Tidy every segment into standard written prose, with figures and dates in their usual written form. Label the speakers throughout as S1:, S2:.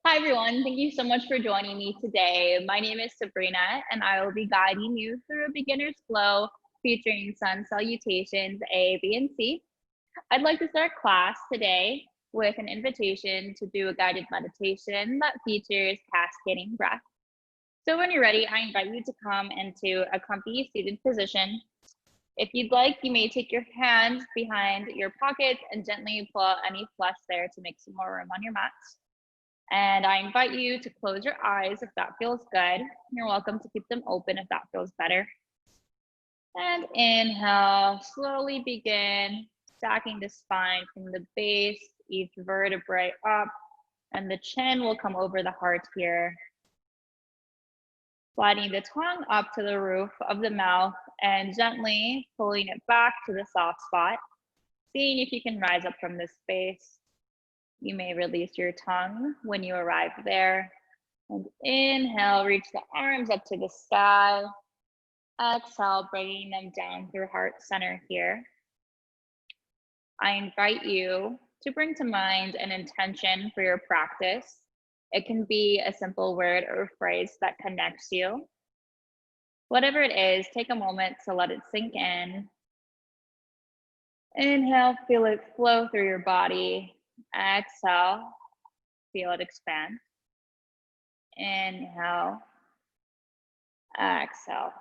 S1: Hi, everyone. Thank you so much for joining me today. My name is Sabrina, and I will be guiding you through a beginner's flow featuring sun salutations A, B, and C. I'd like to start class today with an invitation to do a guided meditation that features cascading breath. So when you're ready, I invite you to come into a comfy seated position. If you'd like, you may take your hands behind your pockets and gently pull out any flesh there to make some more room on your mat. And I invite you to close your eyes if that feels good. You're welcome to keep them open if that feels better. And inhale, slowly begin stacking the spine from the base, each vertebrae up, and the chin will come over the heart here. Sliding the tongue up to the roof of the mouth and gently pulling it back to the soft spot. Seeing if you can rise up from this space. You may release your tongue when you arrive there. And inhale, reach the arms up to the sky. Exhale, bringing them down through heart center here. I invite you to bring to mind an intention for your practice. It can be a simple word or phrase that connects you. Whatever it is, take a moment to let it sink in. Inhale, feel it flow through your body. Exhale, feel it expand. Inhale, exhale.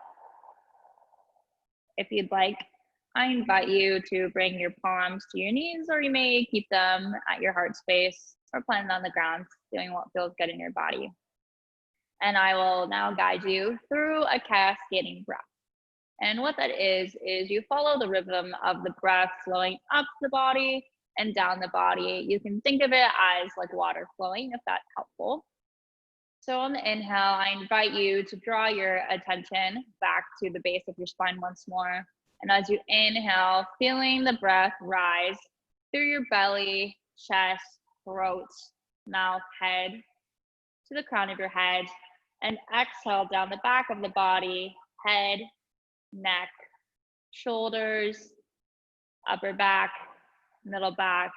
S1: If you'd like, I invite you to bring your palms to your knees, or you may keep them at your heart space or plant on the ground, doing what feels good in your body. And I will now guide you through a cascading breath. And what that is you follow the rhythm of the breath flowing up the body and down the body. You can think of it as like water flowing, if that's helpful. So on the inhale, I invite you to draw your attention back to the base of your spine once more. And as you inhale, feeling the breath rise through your belly, chest, throat, mouth, head, to the crown of your head. And exhale down the back of the body, head, neck, shoulders, upper back, middle back,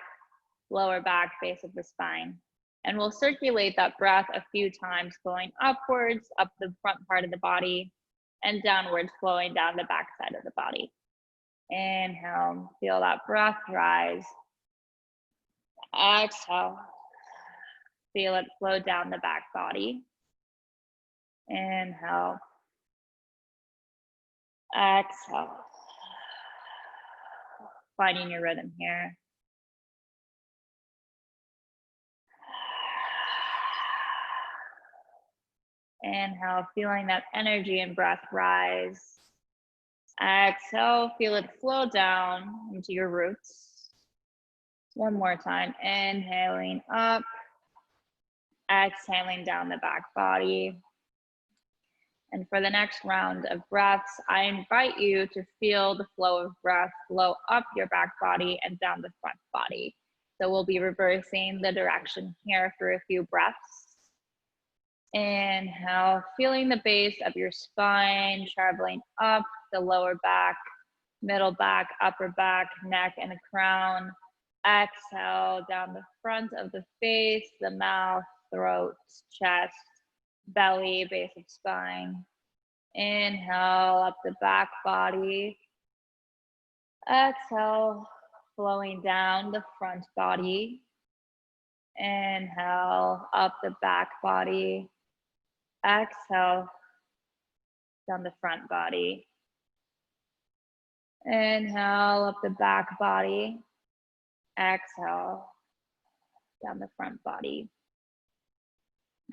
S1: lower back, base of the spine. And we'll circulate that breath a few times, going upwards, up the front part of the body, and downwards, flowing down the back side of the body. Inhale, feel that breath rise. Exhale, feel it flow down the back body. Inhale, exhale. Finding your rhythm here. Inhale, feeling that energy and breath rise. Exhale, feel it flow down into your roots. One more time, inhaling up, exhaling down the back body. And for the next round of breaths, I invite you to feel the flow of breath flow up your back body and down the front body. So we'll be reversing the direction here for a few breaths. Inhale, feeling the base of your spine traveling up the lower back, middle back, upper back, neck, and the crown. Exhale, down the front of the face, the mouth, throat, chest, belly, base of spine. Inhale, up the back body. Exhale, flowing down the front body. Inhale, up the back body. Exhale, down the front body. Inhale, up the back body. Exhale, down the front body.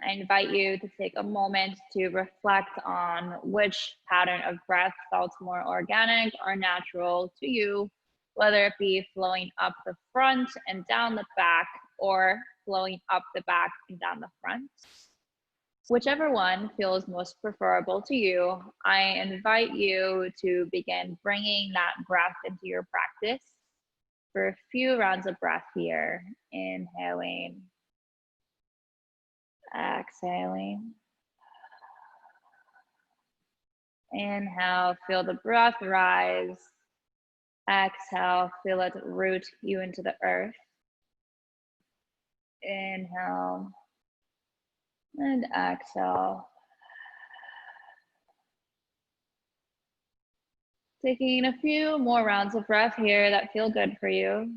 S1: I invite you to take a moment to reflect on which pattern of breath felt more organic or natural to you, whether it be flowing up the front and down the back or flowing up the back and down the front. Whichever one feels most preferable to you, I invite you to begin bringing that breath into your practice for a few rounds of breath here. Inhaling, exhaling. Inhale, feel the breath rise. Exhale, feel it root you into the earth. Inhale. And exhale. Taking a few more rounds of breath here that feel good for you.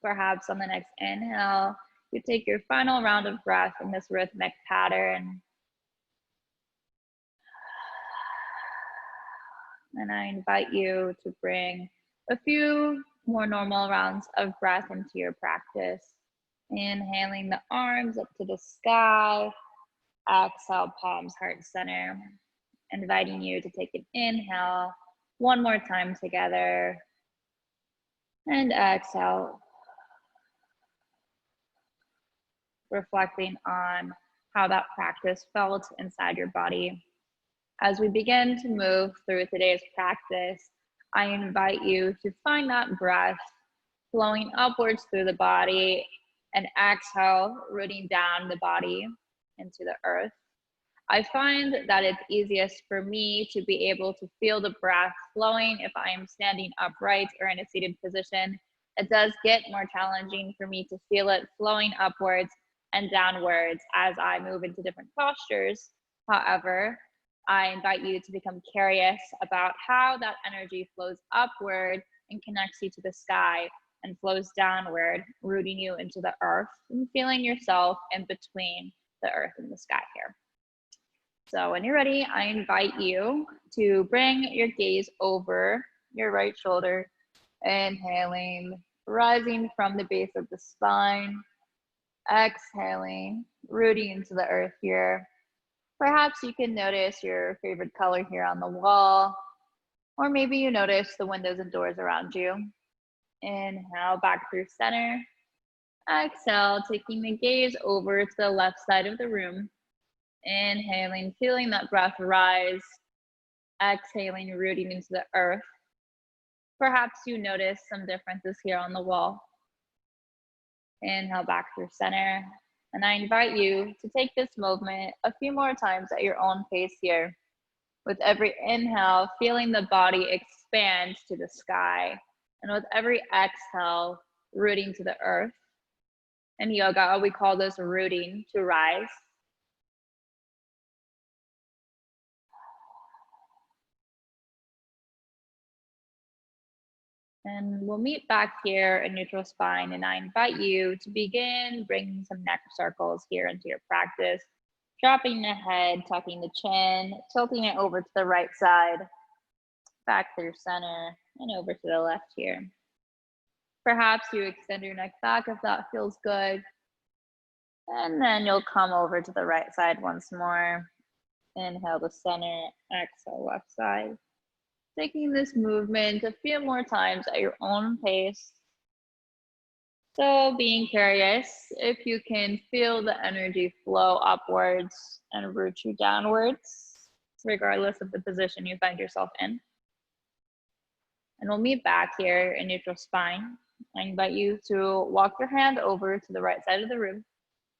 S1: Perhaps on the next inhale, you take your final round of breath in this rhythmic pattern. And I invite you to bring a few more normal rounds of breath into your practice. Inhaling the arms up to the sky. Exhale, palms, heart center. Inviting you to take an inhale one more time together. And exhale. Reflecting on how that practice felt inside your body. As we begin to move through today's practice, I invite you to find that breath flowing upwards through the body and exhale, rooting down the body into the earth. I find that it's easiest for me to be able to feel the breath flowing if I am standing upright or in a seated position. It does get more challenging for me to feel it flowing upwards and downwards as I move into different postures. However, I invite you to become curious about how that energy flows upward and connects you to the sky and flows downward, rooting you into the earth and feeling yourself in between the earth and the sky here. So when you're ready, I invite you to bring your gaze over your right shoulder, inhaling, rising from the base of the spine, exhaling, rooting into the earth here. Perhaps you can notice your favorite color here on the wall, or maybe you notice the windows and doors around you. Inhale, back through center. Exhale, taking the gaze over to the left side of the room. Inhaling, feeling that breath rise. Exhaling, rooting into the earth. Perhaps you notice some differences here on the wall. Inhale, back through center. And I invite you to take this movement a few more times at your own pace here. With every inhale, feeling the body expand to the sky. And with every exhale, rooting to the earth. In yoga, we call this rooting to rise. And we'll meet back here in neutral spine, and I invite you to begin bringing some neck circles here into your practice, dropping the head, tucking the chin, tilting it over to the right side, back through center, and over to the left here. Perhaps you extend your neck back if that feels good, and then you'll come over to the right side once more. Inhale to center, exhale left side. Taking this movement a few more times at your own pace. So being curious if you can feel the energy flow upwards and root you downwards, regardless of the position you find yourself in. And we'll meet back here in neutral spine. I invite you to walk your hand over to the right side of the room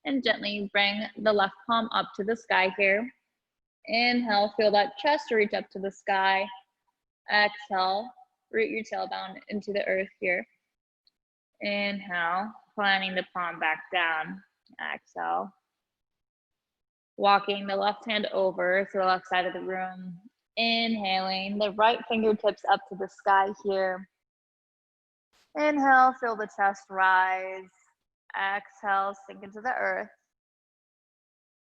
S1: and gently bring the left palm up to the sky here. Inhale, feel that chest reach up to the sky. Exhale, root your tailbone into the earth here. Inhale, planting the palm back down. Exhale. Walking the left hand over to the left side of the room. Inhaling, the right fingertips up to the sky here. Inhale, feel the chest rise. Exhale, sink into the earth.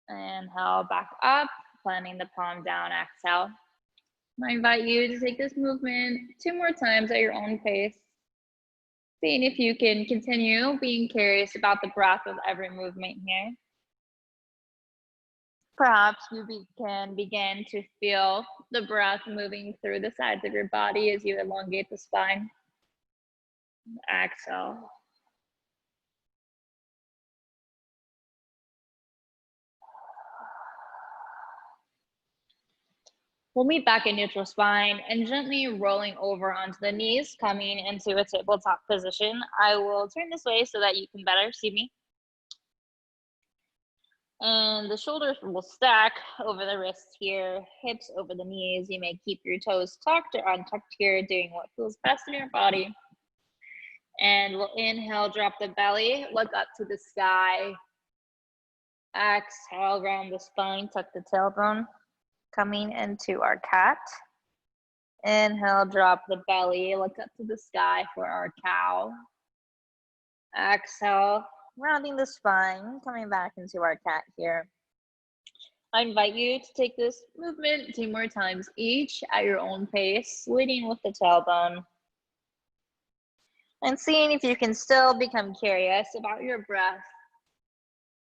S1: Inhale, back up, planting the palm down. Exhale. I invite you to take this movement 2 more times at your own pace. Seeing if you can continue being curious about the breath of every movement here. Perhaps you can begin to feel the breath moving through the sides of your body as you elongate the spine. Exhale. We'll meet back in neutral spine and gently rolling over onto the knees, coming into a tabletop position. I will turn this way so that you can better see me. And the shoulders will stack over the wrists here, hips over the knees. You may keep your toes tucked or untucked here, doing what feels best in your body. And we'll inhale, drop the belly, look up to the sky. Exhale, round the spine, tuck the tailbone. Coming into our cat. Inhale, drop the belly, look up to the sky for our cow. Exhale, rounding the spine, coming back into our cat here. I invite you to take this movement 2 more times each at your own pace, leading with the tailbone. And seeing if you can still become curious about your breath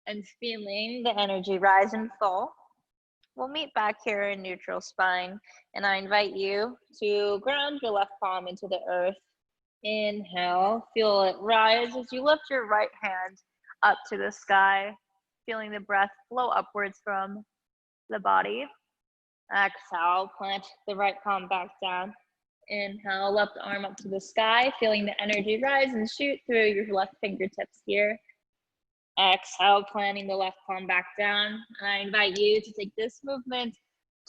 S1: and feeling the energy rise and fall. We'll meet back here in neutral spine, and I invite you to ground your left palm into the earth. Inhale, feel it rise as you lift your right hand up to the sky, feeling the breath flow upwards from the body. Exhale, plant the right palm back down. Inhale, left arm up to the sky, feeling the energy rise and shoot through your left fingertips here. Exhale, planting the left palm back down. I invite you to take this movement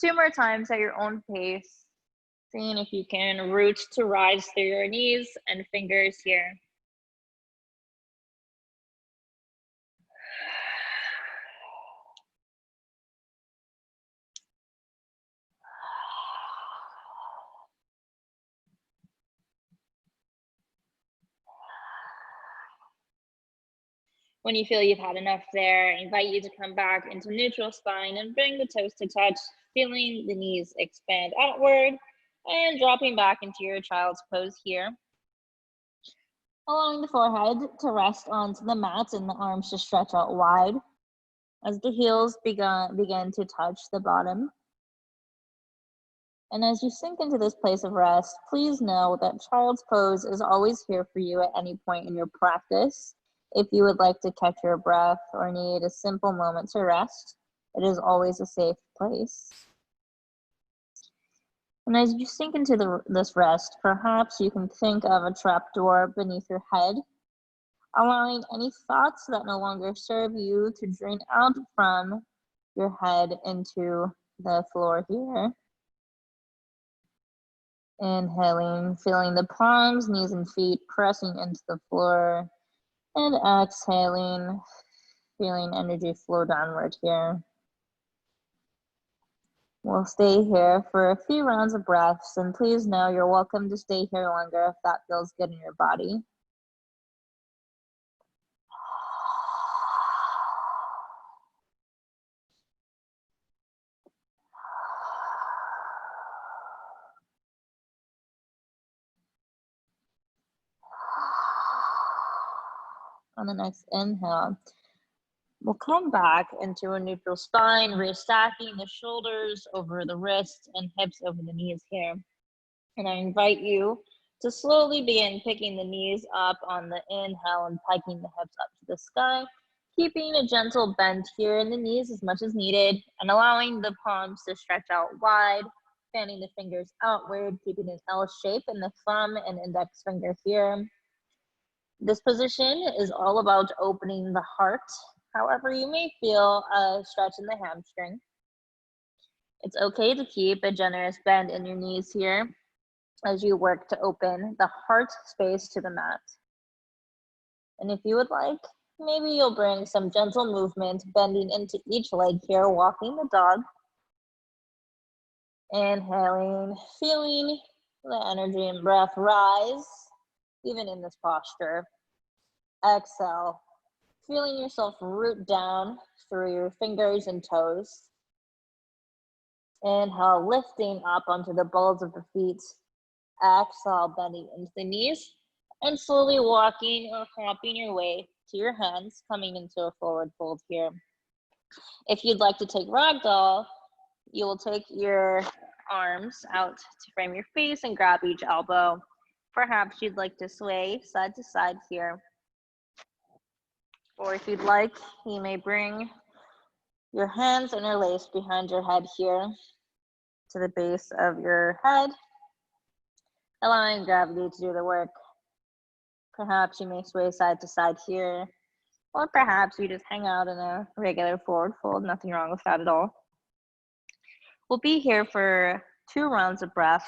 S1: 2 more times at your own pace, seeing if you can root to rise through your knees and fingers here. When you feel you've had enough there, I invite you to come back into neutral spine and bring the toes to touch, feeling the knees expand outward and dropping back into your child's pose here. Allowing the forehead to rest onto the mat and the arms to stretch out wide as the heels begin to touch the bottom. And as you sink into this place of rest, please know that child's pose is always here for you at any point in your practice. If you would like to catch your breath or need a simple moment to rest, it is always a safe place. And as you sink into this rest, perhaps you can think of a trapdoor beneath your head, allowing any thoughts that no longer serve you to drain out from your head into the floor here. Inhaling, feeling the palms, knees, and feet pressing into the floor. And exhaling, feeling energy flow downward here. We'll stay here for a few rounds of breaths, and please know you're welcome to stay here longer if that feels good in your body. On the next inhale, we'll come back into a neutral spine, restacking the shoulders over the wrists and hips over the knees here. And I invite you to slowly begin picking the knees up on the inhale and piking the hips up to the sky, keeping a gentle bend here in the knees as much as needed and allowing the palms to stretch out wide, fanning the fingers outward, keeping an L shape in the thumb and index finger here. This position is all about opening the heart. However, you may feel a stretch in the hamstring. It's okay to keep a generous bend in your knees here as you work to open the heart space to the mat. And if you would like, maybe you'll bring some gentle movement, bending into each leg here, walking the dog. Inhaling, feeling the energy and breath rise, even in this posture. Exhale, feeling yourself root down through your fingers and toes. Inhale, lifting up onto the balls of the feet. Exhale, bending into the knees and slowly walking or hopping your way to your hands, coming into a forward fold here. If you'd like to take ragdoll, you will take your arms out to frame your face and grab each elbow. Perhaps you'd like to sway side to side here. Or if you'd like, you may bring your hands interlaced behind your head here.
S2: to the base of your head, allowing gravity to do the work. Perhaps you may sway side to side here, or perhaps you just hang out in a regular forward fold. Nothing wrong with that at all. We'll be here for 2 rounds of breaths.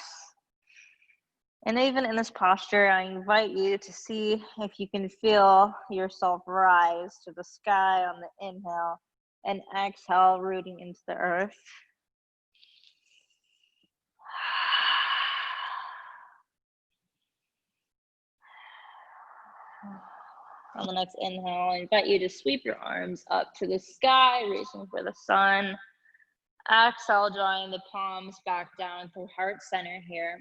S2: And even in this posture, I invite you to see if you can feel yourself rise to the sky on the inhale and exhale, rooting into the earth. On the next inhale, I invite you to sweep your arms up to the sky, reaching for the sun. Exhale, drawing the palms back down through heart center here.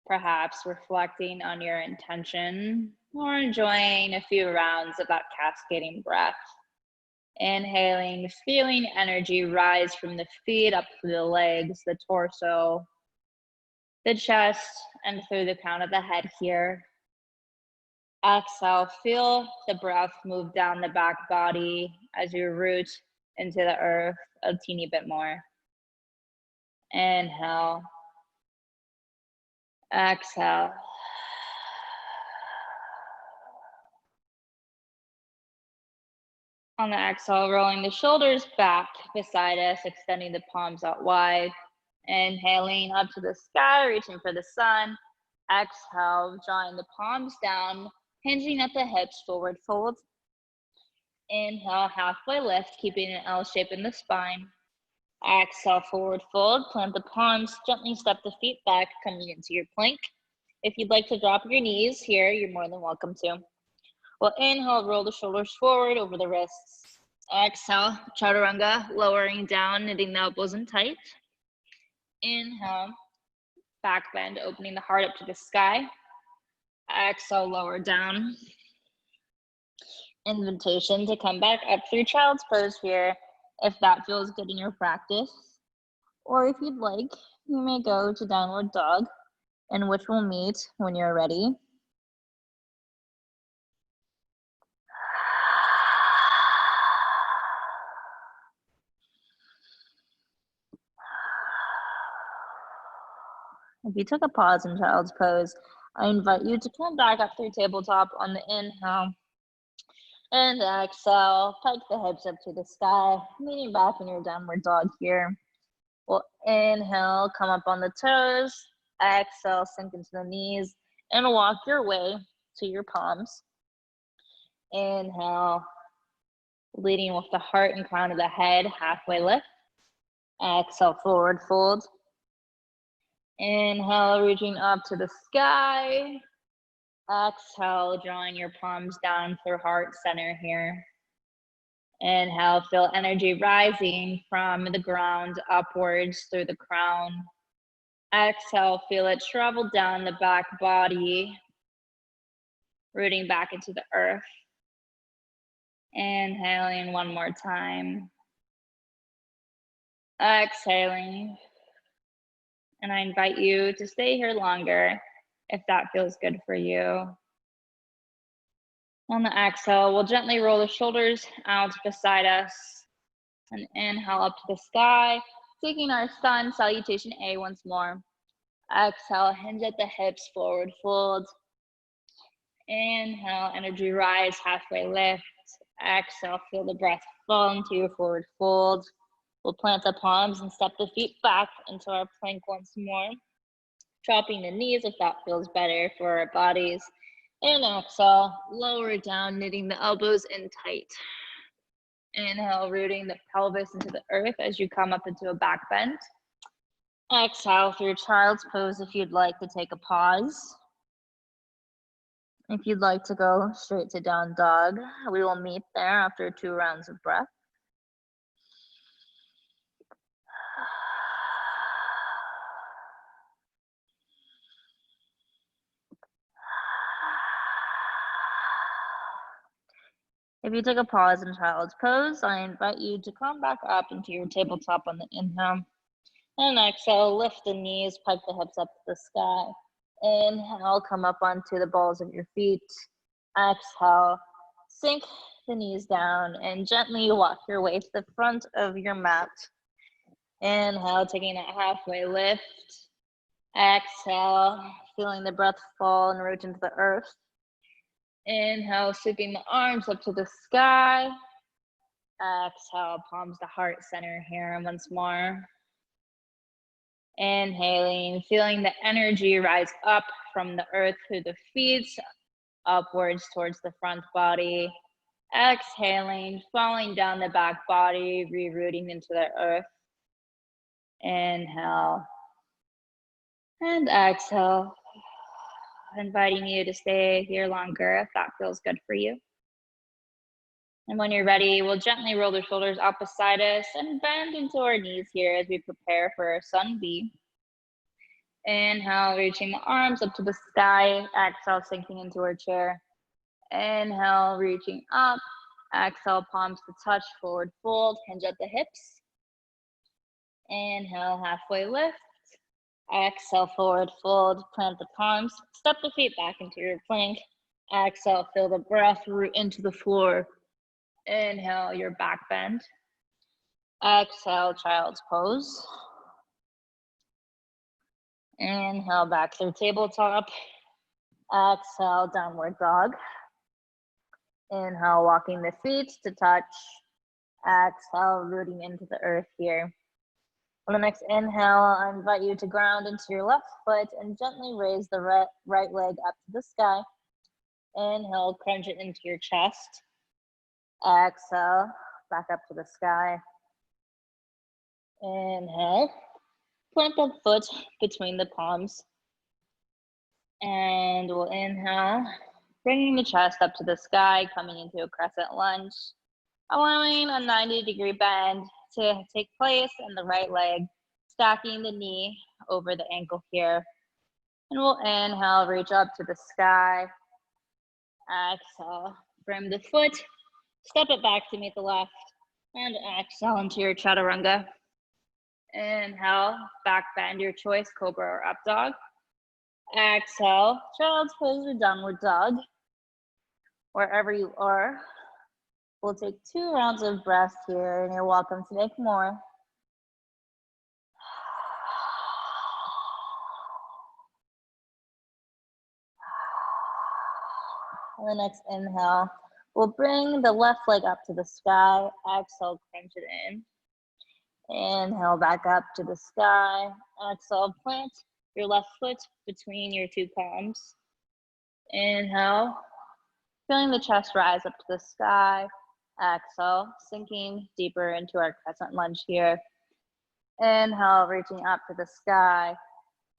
S2: Perhaps reflecting on your intention or enjoying a few rounds of that cascading breath. Inhaling, feeling energy rise from the feet up through the legs, the torso, the chest, and through the crown of the head here. Exhale, feel the breath move down the back body as you root into the earth a teeny bit more. Inhale. Exhale. On the exhale, rolling the shoulders back beside us, extending the palms out wide. Inhaling up to the sky, reaching for the sun. Exhale, drawing the palms down, hinging at the hips, forward fold. Inhale, halfway lift, keeping an L shape in the spine. Exhale, forward fold, plant the palms, gently step the feet back, coming into your plank. If you'd like to drop your knees here, you're more than welcome to. We'll inhale, roll the shoulders forward over the wrists. Exhale, chaturanga, lowering down, knitting the elbows in tight. Inhale, back bend, opening the heart up to the sky. Exhale, lower down. Invitation to come back up through child's pose here, if that feels good in your practice. Or if you'd like, you may go to downward dog, in which we'll meet when you're ready. If you took a pause in child's pose, I invite you to come back up through tabletop on the inhale. And exhale, pike the hips up to the sky, leaning back in your downward dog here. We'll inhale, come up on the toes. Exhale, sink into the knees and walk your way to your palms. Inhale, leading with the heart and crown of the head, halfway lift. Exhale, forward fold. Inhale, reaching up to the sky. Exhale, drawing your palms down through heart center here. Inhale, feel energy rising from the ground upwards through the crown. Exhale, feel it travel down the back body, rooting back into the earth. Inhaling one more time. Exhaling. And I invite you to stay here longer if that feels good for you. On the exhale, we'll gently roll the shoulders out beside us and inhale up to the sky, taking our sun salutation A once more. Exhale, hinge at the hips, forward fold. Inhale, energy rise, halfway lift. Exhale, feel the breath fall into your forward fold. We'll plant the palms and step the feet back into our plank once more. Dropping the knees if that feels better for our bodies. And exhale, lower down, knitting the elbows in tight. Inhale, rooting the pelvis into the earth as you come up into a back bend. Exhale through child's pose if you'd like to take a pause. If you'd like to go straight to down dog, we will meet there after 2 rounds of breath. If you take a pause in child's pose, I invite you to come back up into your tabletop on the inhale. And exhale, lift the knees, pike the hips up to the sky. Inhale, come up onto the balls of your feet. Exhale, sink the knees down and gently walk your way to the front of your mat. Inhale, taking that halfway lift. Exhale, feeling the breath fall and root into the earth. Inhale, sweeping the arms up to the sky. Exhale, palms to heart center here once more. Inhaling, feeling the energy rise up from the earth through the feet, upwards towards the front body. Exhaling, falling down the back body, rerouting into the earth. Inhale and exhale, inviting you to stay here longer if that feels good for you. And when you're ready, we'll gently roll the shoulders up beside us and bend into our knees here as we prepare for our sun B. Inhale, reaching the arms up to the sky. Exhale, sinking into our chair. Inhale, reaching up. Exhale, palms to touch, forward fold, hinge at the hips. Inhale, halfway lift. Exhale, forward fold, plant the palms, step the feet back into your plank. Exhale, feel the breath root into the floor. Inhale, your back bend. Exhale, child's pose. Inhale, back through tabletop. Exhale, downward dog. Inhale, walking the feet to touch. Exhale, rooting into the earth here. On the next inhale, I invite you to ground into your left foot and gently raise the right leg up to the sky. Inhale, crunch it into your chest. Exhale, back up to the sky. Inhale, plant the foot between the palms. And we'll inhale, bringing the chest up to the sky, coming into a crescent lunge, allowing a 90-degree bend to take place in the right leg, stacking the knee over the ankle here. And we'll inhale, reach up to the sky. Exhale, frame the foot, step it back to meet the left, and exhale into your chaturanga. Inhale, back bend your choice, cobra or up dog. Exhale, child's pose or downward dog. Wherever you are, we'll take 2 rounds of breath here, and you're welcome to make more. On the next inhale, we'll bring the left leg up to the sky. Exhale, crunch it in. Inhale, back up to the sky. Exhale, plant your left foot between your 2 palms. Inhale, feeling the chest rise up to the sky. Exhale, sinking deeper into our crescent lunge here. Inhale, reaching up to the sky.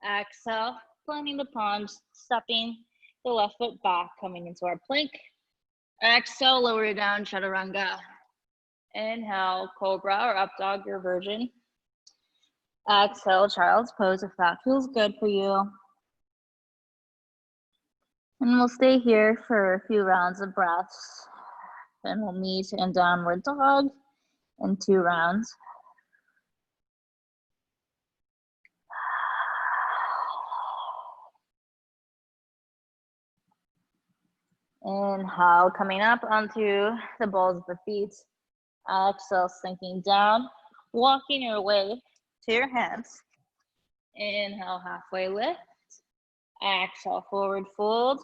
S2: Exhale, planting the palms, stepping the left foot back, coming into our plank. Exhale, lower down, chaturanga. Inhale, cobra or up dog, your version. Exhale, child's pose if that feels good for you. And we'll stay here for a few rounds of breaths. Then we'll meet in downward dog in 2 rounds. Inhale, coming up onto the balls of the feet. Exhale, sinking down, walking your way to your hands. Inhale, halfway lift. Exhale, forward fold.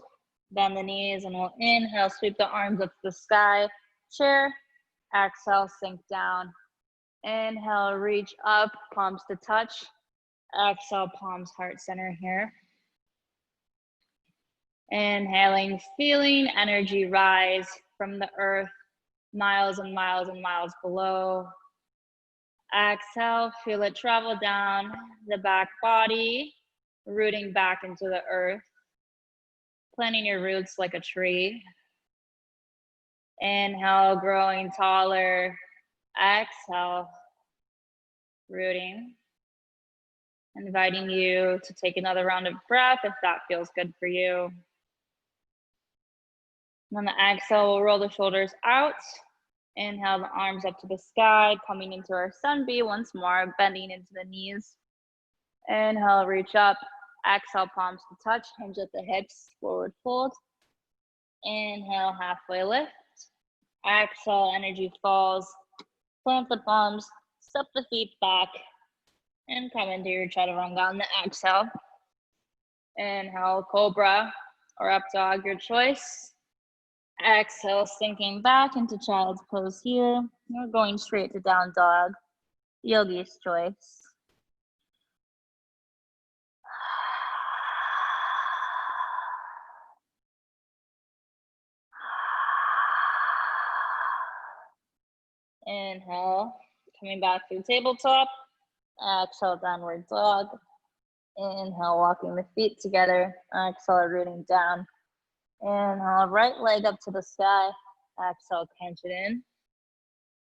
S2: Bend the knees, and we'll inhale, sweep the arms up to the sky. Chair. Exhale, sink down. Inhale, reach up, palms to touch. Exhale, palms heart center here. Inhaling, feeling energy rise from the earth, miles and miles and miles below. Exhale, feel it travel down the back body, rooting back into the earth, planting your roots like a tree. Inhale, growing taller. Exhale, rooting. Inviting you to take another round of breath if that feels good for you. And on the exhale, we'll roll the shoulders out. Inhale, the arms up to the sky, coming into our sun B once more, bending into the knees. Inhale, reach up. Exhale, palms to touch, hinge at the hips, forward fold. Inhale, halfway lift. Exhale, energy falls. Plant the palms, step the feet back, And come into your chaturanga on the exhale. Inhale, cobra or up dog, your choice. Exhale, sinking back into child's pose here. We're going straight to down dog, yogi's choice. Inhale, coming back through tabletop. Exhale, downward dog. Inhale, walking the feet together. Exhale, rooting down. Inhale, right leg up to the sky. Exhale, crunch it in.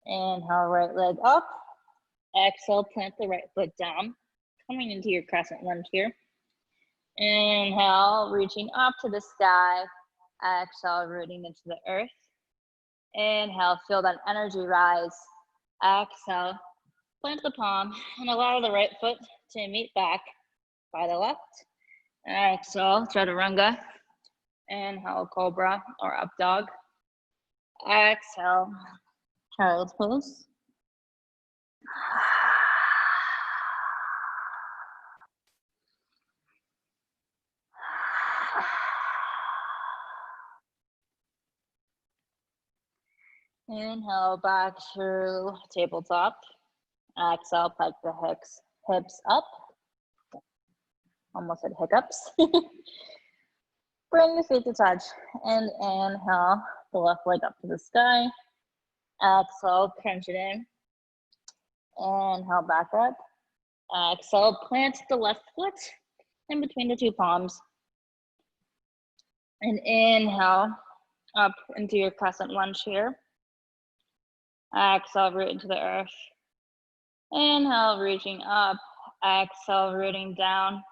S2: Inhale, right leg up. Exhale, plant the right foot down. Coming into your crescent lunge here. Inhale, reaching up to the sky. Exhale, rooting into the earth. Inhale, feel that energy rise. Exhale, plant the palm and allow the right foot to meet back by the left. Exhale, chaturanga. Inhale, cobra or up dog. Exhale, child's pose. Inhale, back through tabletop. Exhale, pike the hips up. Almost had hiccups. Bring the feet to touch. And inhale, the left leg up to the sky. Exhale, crunch it in. Inhale, back up. Exhale, plant the left foot in between the two palms. And inhale, up into your crescent lunge here. Exhale, root into the earth. Inhale, reaching up. Exhale, rooting down.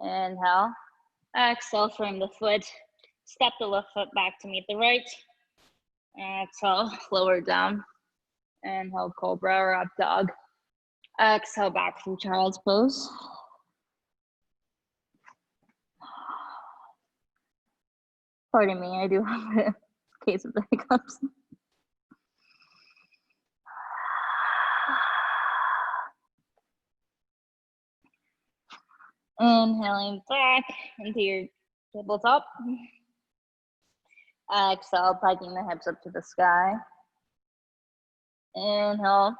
S2: Inhale. Exhale, frame the foot. Step the left foot back to meet the right. Exhale, lower down. Inhale, cobra or up dog. Exhale, back through child's pose. Pardon me, I do have a case of the hiccups. Inhaling back into your tabletop. Exhale, piking the hips up to the sky. Inhale.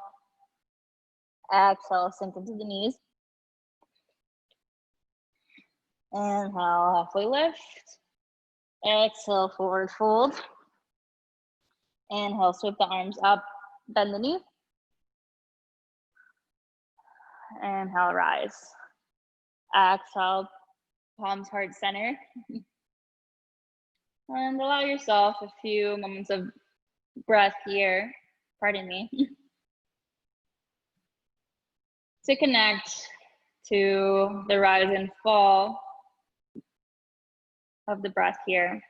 S2: Exhale, sink into the knees. Inhale, halfway lift. Exhale, forward fold. Inhale, sweep the arms up, bend the knee. Inhale, rise. Exhale, palms heart center. And allow yourself a few moments of breath here, pardon me, to connect to the rise and fall of the breath here.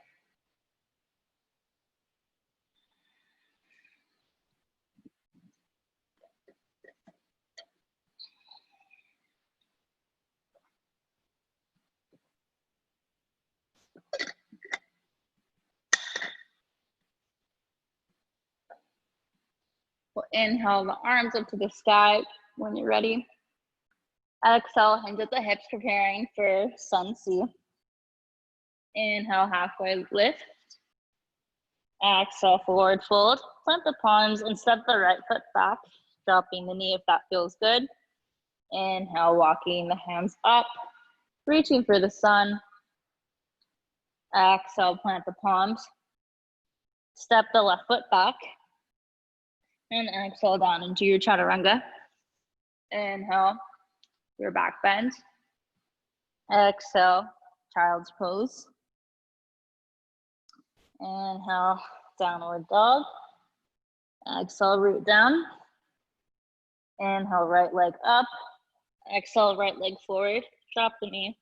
S2: We'll inhale the arms up to the sky when you're ready. Exhale, hands at the hips, preparing for sun C. Inhale, halfway lift. Exhale, forward fold. Plant the palms and step the right foot back, dropping the knee if that feels good. Inhale, walking the hands up, reaching for the sun. Exhale, plant the palms. Step the left foot back. And exhale down into your chaturanga. Inhale, your back bend. Exhale, child's pose. Inhale, downward dog. Exhale, root down. Inhale, right leg up. Exhale, right leg forward. Drop the knee.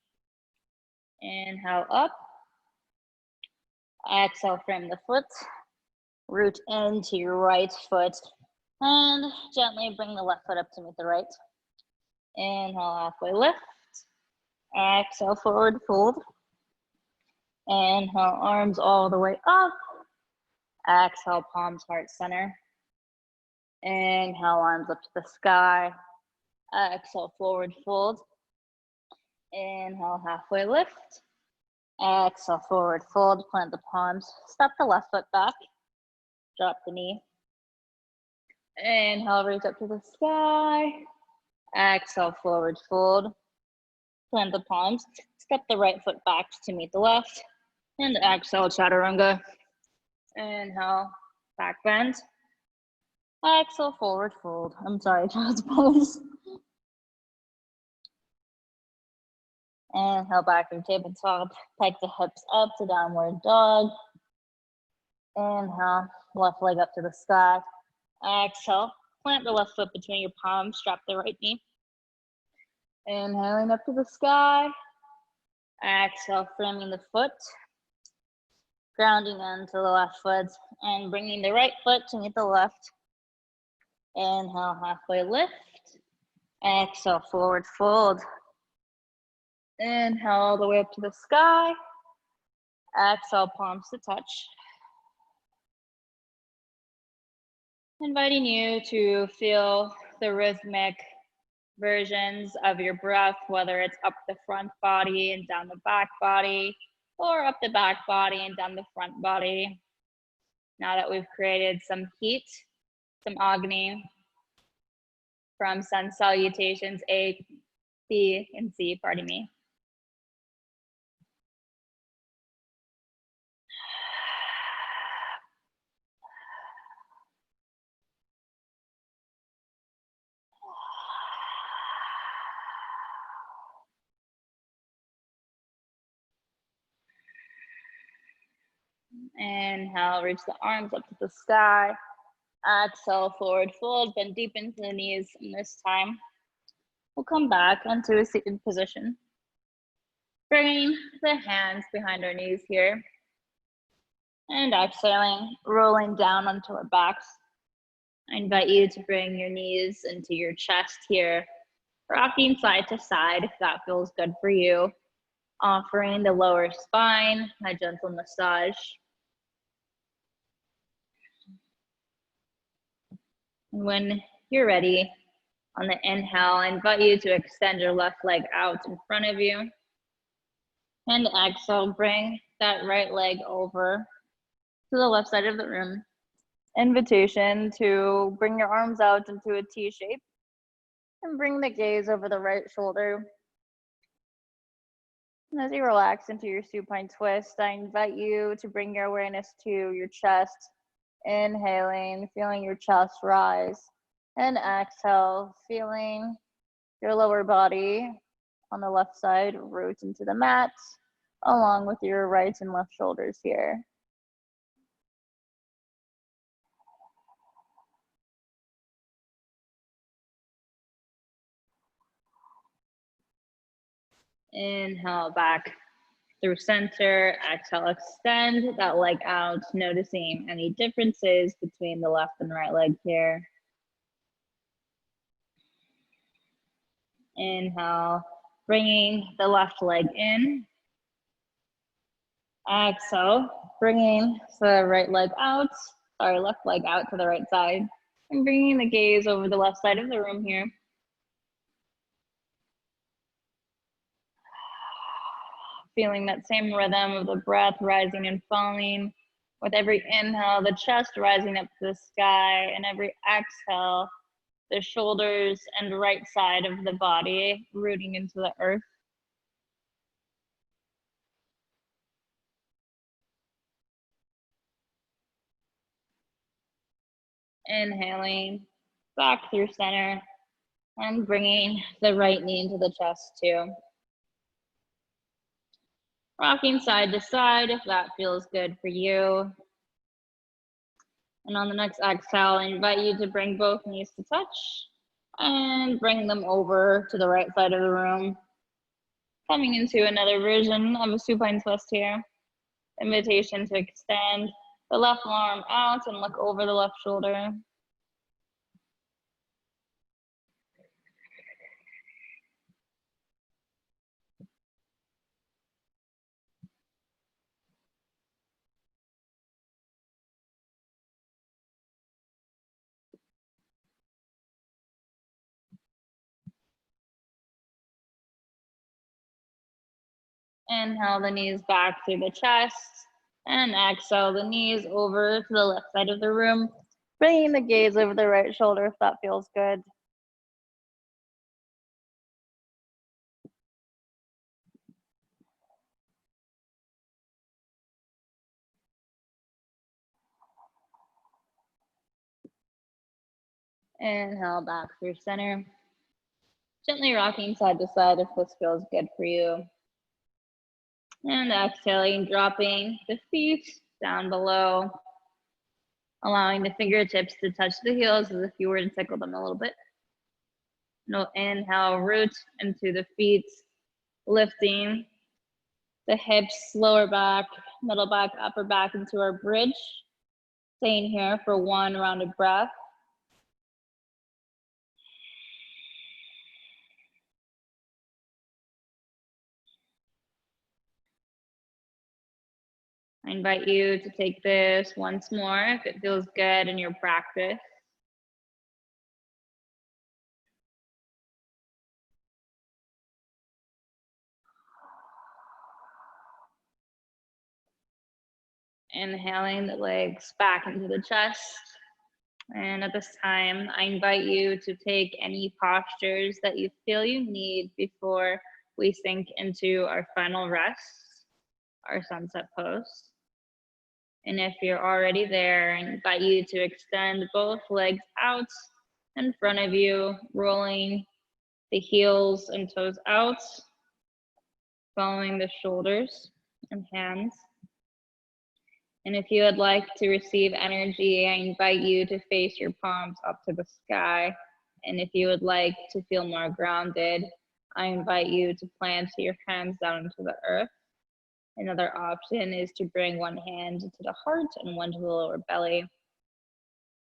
S2: Inhale, up. Exhale, frame the foot. Root into your right foot. And gently bring the left foot up to meet the right. Inhale, halfway lift. Exhale, forward fold. Inhale, arms all the way up. Exhale, palms heart center. Inhale, arms up to the sky. Exhale, forward fold. Inhale, halfway lift. Exhale, forward fold, plant the palms. Step the left foot back. Drop the knee. Inhale, reach up to the sky. Exhale, forward fold. Plant the palms. Step the right foot back to meet the left. And exhale, chaturanga. Inhale, back bend. Exhale, forward fold. I'm sorry, child's pose. Inhale, back through tabletop. Pike the hips up to downward dog. Inhale, left leg up to the sky. Exhale, plant the left foot between your palms, strap the right knee. Inhaling up to the sky. Exhale, framing the foot. Grounding into the left foot and bringing the right foot to meet the left. Inhale, halfway lift. Exhale, forward fold. Inhale all the way up to the sky. Exhale, palms to touch. Inviting you to feel the rhythmic versions of your breath, whether it's up the front body and down the back body, or up the back body and down the front body. Now that we've created some heat, some Agni from sun salutations A, B, and C, pardon me. Inhale, reach the arms up to the sky. Exhale, forward fold, bend deep into the knees. And this time, we'll come back onto a seated position. Bringing the hands behind our knees here. And exhaling, rolling down onto our backs. I invite you to bring your knees into your chest here, rocking side to side if that feels good for you. Offering the lower spine a gentle massage. When you're ready, on the inhale, I invite you to extend your left leg out in front of you. And exhale, bring that right leg over to the left side of the room. Invitation to bring your arms out into a T shape and bring the gaze over the right shoulder. And as you relax into your supine twist, I invite you to bring your awareness to your chest. Inhaling, feeling your chest rise. And exhale, feeling your lower body on the left side root into the mat, along with your right and left shoulders here. Inhale back through center. Exhale, extend that leg out, noticing any differences between the left and right leg here. Inhale, bringing the left leg in. Exhale, bringing the right leg out, left leg out to the right side, and bringing the gaze over the left side of the room here. Feeling that same rhythm of the breath rising and falling. With every inhale, the chest rising up to the sky, and every exhale, the shoulders and right side of the body rooting into the earth. Inhaling back through center and bringing the right knee into the chest too. Rocking side to side if that feels good for you. And on the next exhale, I invite you to bring both knees to touch and bring them over to the right side of the room. Coming into another version of a supine twist here. Invitation to extend the left arm out and look over the left shoulder. Inhale the knees back through the chest. And exhale the knees over to the left side of the room, bringing the gaze over the right shoulder if that feels good. Inhale back through center. Gently rocking side to side if this feels good for you. And exhaling, dropping the feet down below, allowing the fingertips to touch the heels as if you were to tickle them a little bit. No, inhale, root into the feet, lifting the hips, lower back, middle back, upper back into our bridge. Staying here for one rounded breath. I invite you to take this once more if it feels good in your practice. Inhaling the legs back into the chest. And at this time, I invite you to take any postures that you feel you need before we sink into our final rest, our sunset pose. And if you're already there, I invite you to extend both legs out in front of you, rolling the heels and toes out, following the shoulders and hands. And if you would like to receive energy, I invite you to face your palms up to the sky. And if you would like to feel more grounded, I invite you to plant your hands down into the earth. Another option is to bring one hand to the heart and one to the lower belly.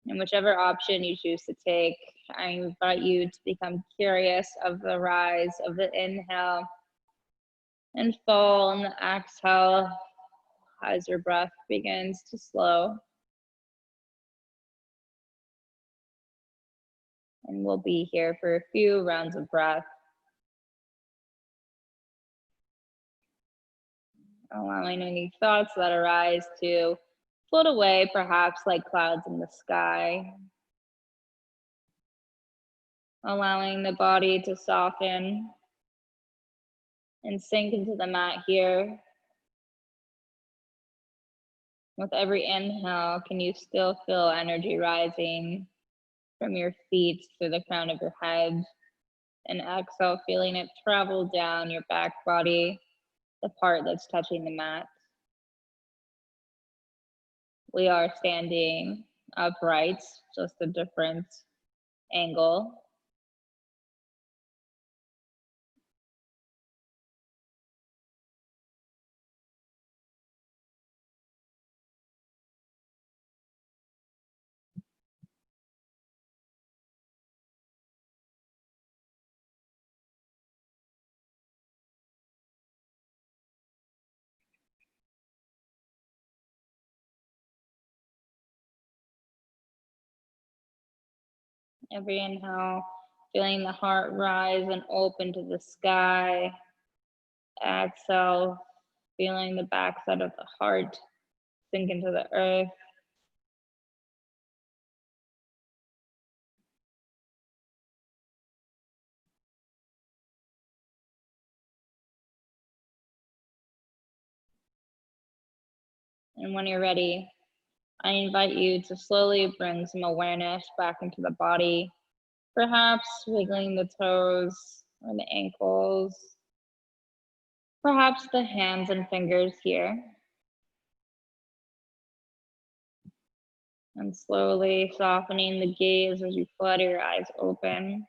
S2: And whichever option you choose to take, I invite you to become curious of the rise of the inhale and fall on the exhale as your breath begins to slow. And we'll be here for a few rounds of breath. Allowing any thoughts that arise to float away, perhaps like clouds in the sky. Allowing the body to soften and sink into the mat here. With every inhale, can you still feel energy rising from your feet through the crown of your head? And exhale, feeling it travel down your back body, the part that's touching the mat. We are standing upright, just a different angle. Every inhale, feeling the heart rise and open to the sky. Exhale, feeling the backside of the heart sink into the earth. And when you're ready, I invite you to slowly bring some awareness back into the body, perhaps wiggling the toes or the ankles, perhaps the hands and fingers here. And slowly softening the gaze as you flutter your eyes open,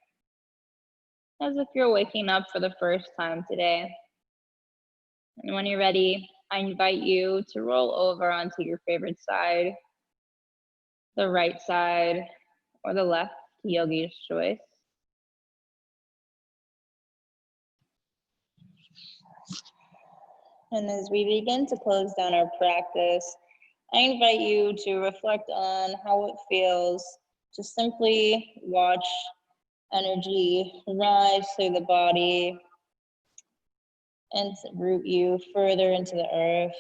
S2: as if you're waking up for the first time today. And when you're ready, I invite you to roll over onto your favorite side, the right side or the left, yogi's choice. And as we begin to close down our practice, I invite you to reflect on how it feels to simply watch energy rise through the body, and root you further into the earth.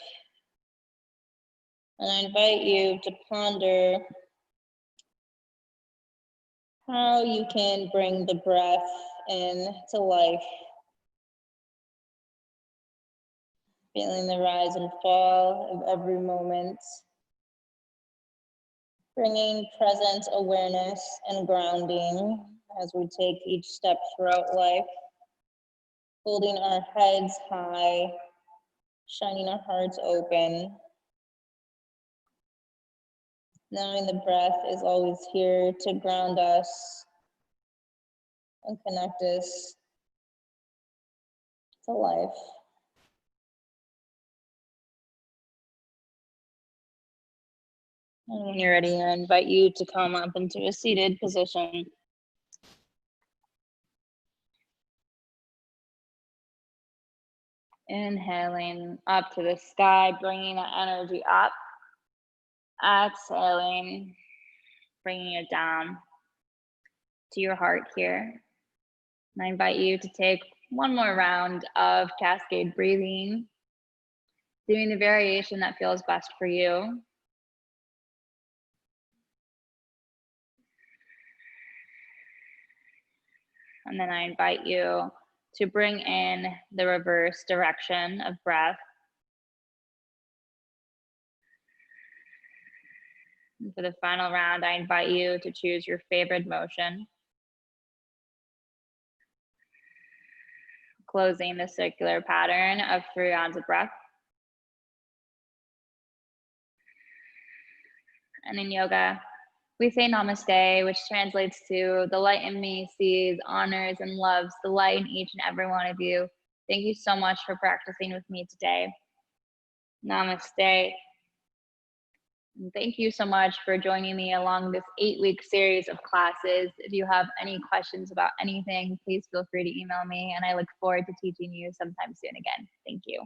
S2: And I invite you to ponder how you can bring the breath in to life, feeling the rise and fall of every moment, bringing present awareness and grounding as we take each step throughout life, holding our heads high, shining our hearts open, knowing the breath is always here to ground us and connect us to life. And when you're ready, I invite you to come up into a seated position. Inhaling up to the sky, bringing that energy up. Exhaling, bringing it down to your heart here. And I invite you to take one more round of cascade breathing, doing the variation that feels best for you. And then I invite you to bring in the reverse direction of breath. And for the final round, I invite you to choose your favorite motion. Closing the circular pattern of 3 rounds of breath. And in yoga, we say namaste, which translates to the light in me sees, honors, and loves the light in each and every one of you. Thank you so much for practicing with me today. Namaste. And thank you so much for joining me along this 8-week series of classes. If you have any questions about anything, please feel free to email me, and I look forward to teaching you sometime soon again. Thank you.